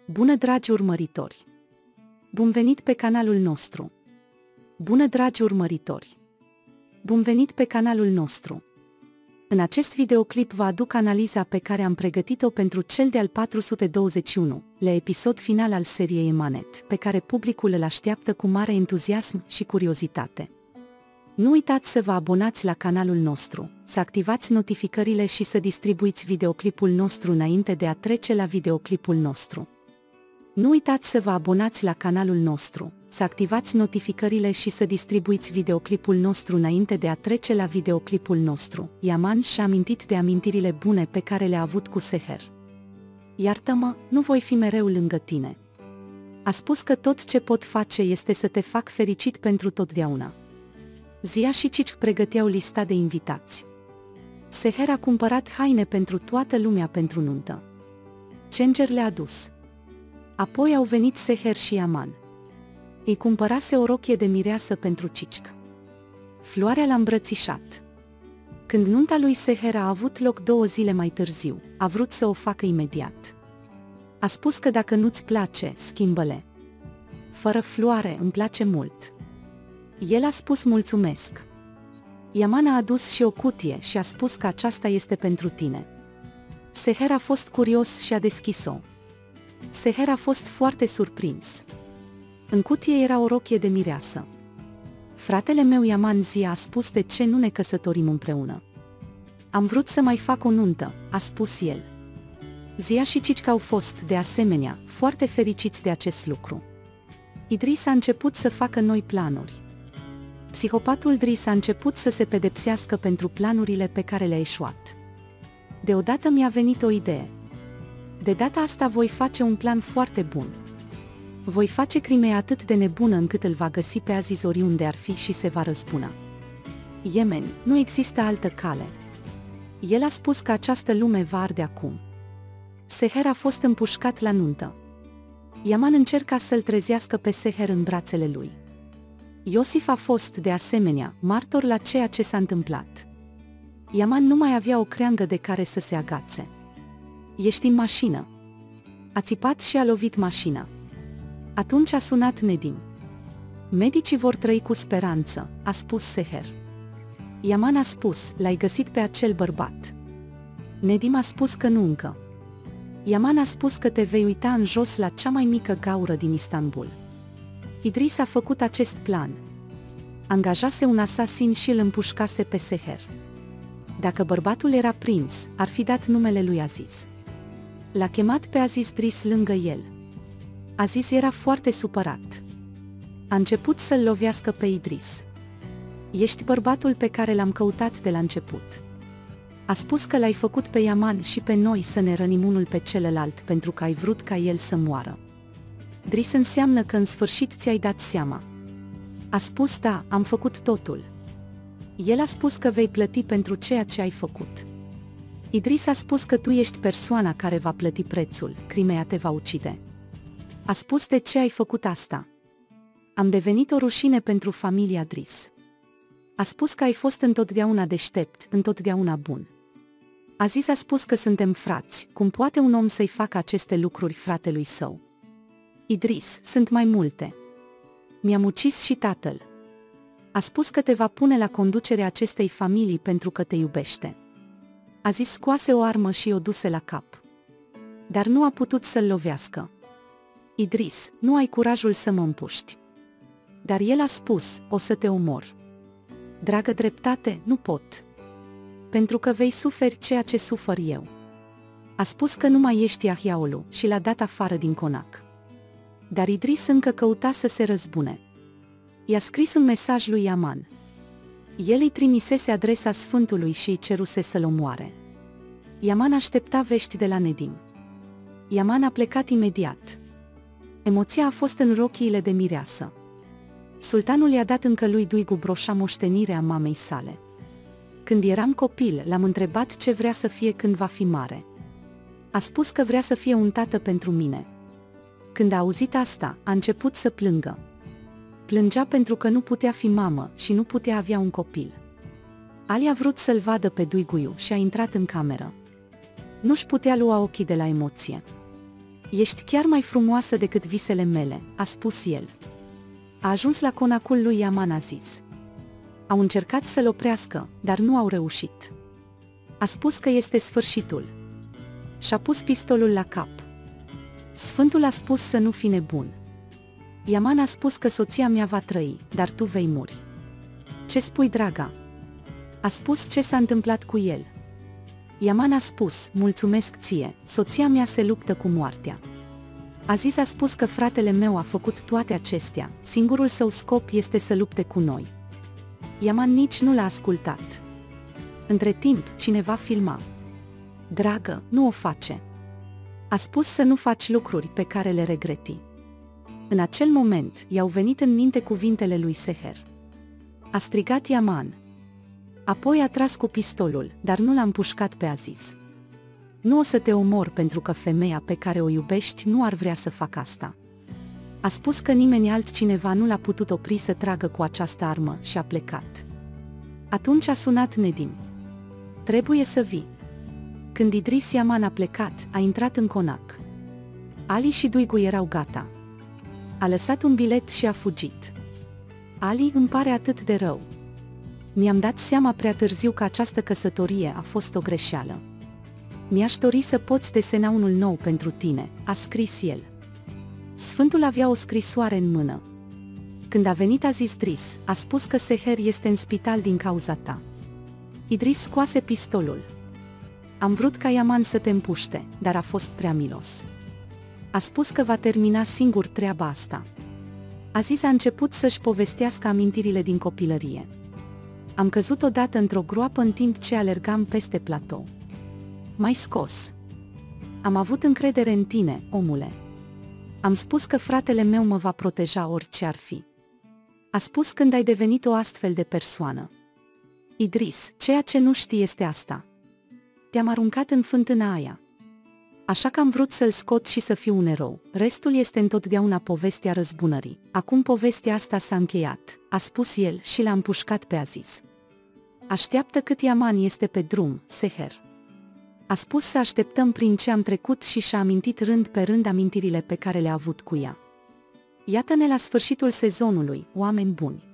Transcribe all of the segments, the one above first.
Bună, dragi urmăritori! Bun venit pe canalul nostru! Bună, dragi urmăritori! Bun venit pe canalul nostru! În acest videoclip vă aduc analiza pe care am pregătit-o pentru cel de-al 421-lea episod final al seriei Emanet, pe care publicul îl așteaptă cu mare entuziasm și curiozitate. Nu uitați să vă abonați la canalul nostru, să activați notificările și să distribuiți videoclipul nostru înainte de a trece la videoclipul nostru. Nu uitați să vă abonați la canalul nostru, să activați notificările și să distribuiți videoclipul nostru înainte de a trece la videoclipul nostru. Yaman și-a amintit de amintirile bune pe care le-a avut cu Seher. Iartă-mă, nu voi fi mereu lângă tine. A spus că tot ce pot face este să te fac fericit pentru totdeauna. Zia și Cici pregăteau lista de invitați. Seher a cumpărat haine pentru toată lumea pentru nuntă. Cenger le-a dus. Apoi au venit Seher și Yaman. Îi cumpărase o rochie de mireasă pentru Cici. Floarea l-a îmbrățișat. Când nunta lui Seher a avut loc 2 zile mai târziu, a vrut să o facă imediat. A spus că dacă nu-ți place, schimbă-le. Fără floare, îmi place mult. El a spus mulțumesc. Yaman a adus și o cutie și a spus că aceasta este pentru tine. Seher a fost curios și a deschis-o. Seher a fost foarte surprins. În cutie era o rochie de mireasă. Fratele meu Yaman, Zia, a spus de ce nu ne căsătorim împreună. Am vrut să mai fac o nuntă, a spus el. Zia și Cici au fost, de asemenea, foarte fericiți de acest lucru. Idris a început să facă noi planuri. Psihopatul Dris a început să se pedepsească pentru planurile pe care le-a eșuat. Deodată mi-a venit o idee. De data asta voi face un plan foarte bun. Voi face Crimea atât de nebună încât îl va găsi pe Aziz oriunde ar fi și se va răzbuna. Yemen, nu există altă cale. El a spus că această lume va arde acum. Seher a fost împușcat la nuntă. Yaman încerca să-l trezească pe Seher în brațele lui. Iosif a fost, de asemenea, martor la ceea ce s-a întâmplat. Yaman nu mai avea o creangă de care să se agațe. Ești în mașină. A țipat și a lovit mașina. Atunci a sunat Nedim. Medicii vor trăi cu speranță, a spus Seher. Yaman a spus, l-ai găsit pe acel bărbat. Nedim a spus că nu încă. Yaman a spus că te vei uita în jos la cea mai mică gaură din Istanbul. Idris a făcut acest plan. Angajase un asasin și îl împușcase pe Seher. Dacă bărbatul era prins, ar fi dat numele lui Aziz. L-a chemat pe Aziz Dris lângă el. Aziz era foarte supărat. A început să-l lovească pe Idris. Ești bărbatul pe care l-am căutat de la început. A spus că l-ai făcut pe Yaman și pe noi să ne rănim unul pe celălalt pentru că ai vrut ca el să moară. Dris înseamnă că în sfârșit ți-ai dat seama. A spus da, am făcut totul. El a spus că vei plăti pentru ceea ce ai făcut. Idris a spus că tu ești persoana care va plăti prețul, Crimea te va ucide. A spus de ce ai făcut asta. Am devenit o rușine pentru familia Dris. A spus că ai fost întotdeauna deștept, întotdeauna bun. Aziz a spus că suntem frați, cum poate un om să-i facă aceste lucruri fratelui său? Idris, sunt mai multe. Mi-am ucis și tatăl. A spus că te va pune la conducerea acestei familii pentru că te iubește. Aziz scoase o armă și o duse la cap. Dar nu a putut să-l lovească. Idris, nu ai curajul să mă împuști. Dar el a spus, o să te omor. Dragă dreptate, nu pot. Pentru că vei suferi ceea ce sufăr eu. A spus că nu mai ești Yahiaulu și l-a dat afară din conac. Dar Idris încă căuta să se răzbune. I-a scris un mesaj lui Yaman. El îi trimisese adresa Sfântului și îi ceruse să-l omoare. Yaman aștepta vești de la Nedim. Yaman a plecat imediat. Emoția a fost în rochiile de mireasă. Sultanul i-a dat încă lui Duigu broșa moștenirea mamei sale. Când eram copil, l-am întrebat ce vrea să fie când va fi mare. A spus că vrea să fie un tată pentru mine. Când a auzit asta, a început să plângă. Plângea pentru că nu putea fi mamă și nu putea avea un copil. Ali a vrut să-l vadă pe Duiguiu și a intrat în cameră. Nu-și putea lua ochii de la emoție. Ești chiar mai frumoasă decât visele mele, a spus el. A ajuns la conacul lui Yaman Aziz. Au încercat să-l oprească, dar nu au reușit. A spus că este sfârșitul. Și-a pus pistolul la cap. Sfântul a spus să nu fi nebun. Yaman a spus că soția mea va trăi, dar tu vei muri. Ce spui, draga? A spus ce s-a întâmplat cu el. Yaman a spus, mulțumesc ție, soția mea se luptă cu moartea. Aziz a spus că fratele meu a făcut toate acestea, singurul său scop este să lupte cu noi. Yaman nici nu l-a ascultat. Între timp, cineva filma. Dragă, nu o face. A spus să nu faci lucruri pe care le regreti. În acel moment, i-au venit în minte cuvintele lui Seher. A strigat Yaman. Apoi a tras cu pistolul, dar nu l-a împușcat pe Aziz. Nu o să te omor pentru că femeia pe care o iubești nu ar vrea să facă asta. A spus că nimeni altcineva nu l-a putut opri să tragă cu această armă și a plecat. Atunci a sunat Nedim. Trebuie să vii. Când Idris Yaman a plecat, a intrat în conac. Ali și Duigu erau gata. A lăsat un bilet și a fugit. Ali, îmi pare atât de rău. Mi-am dat seama prea târziu că această căsătorie a fost o greșeală. Mi-aș dori să poți desena unul nou pentru tine, a scris el. Sfântul avea o scrisoare în mână. Când a venit Aziz Idris, a spus că Seher este în spital din cauza ta. Idris scoase pistolul. Am vrut ca Yaman să te împuște, dar a fost prea milos. A spus că va termina singur treaba asta. Aziz a început să-și povestească amintirile din copilărie. Am căzut odată într-o groapă în timp ce alergam peste platou. M-ai scos. Am avut încredere în tine, omule. Am spus că fratele meu mă va proteja orice ar fi. A spus când ai devenit o astfel de persoană. Idris, ceea ce nu știi este asta. Te-am aruncat în fântâna aia. Așa că am vrut să-l scot și să fiu un erou. Restul este întotdeauna povestea răzbunării. Acum povestea asta s-a încheiat, a spus el și l-a împușcat pe Aziz. Așteaptă cât Yaman este pe drum, Seher. A spus să așteptăm prin ce am trecut și și-a amintit rând pe rând amintirile pe care le-a avut cu ea. Iată-ne la sfârșitul sezonului, oameni buni.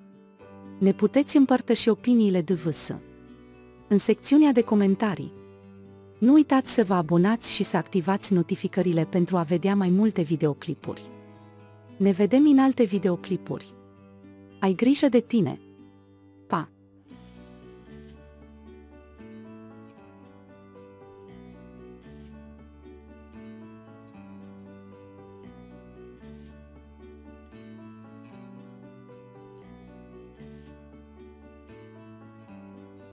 Ne puteți împărtăși opiniile DVS în secțiunea de comentarii. Nu uitați să vă abonați și să activați notificările pentru a vedea mai multe videoclipuri. Ne vedem în alte videoclipuri. Ai grijă de tine!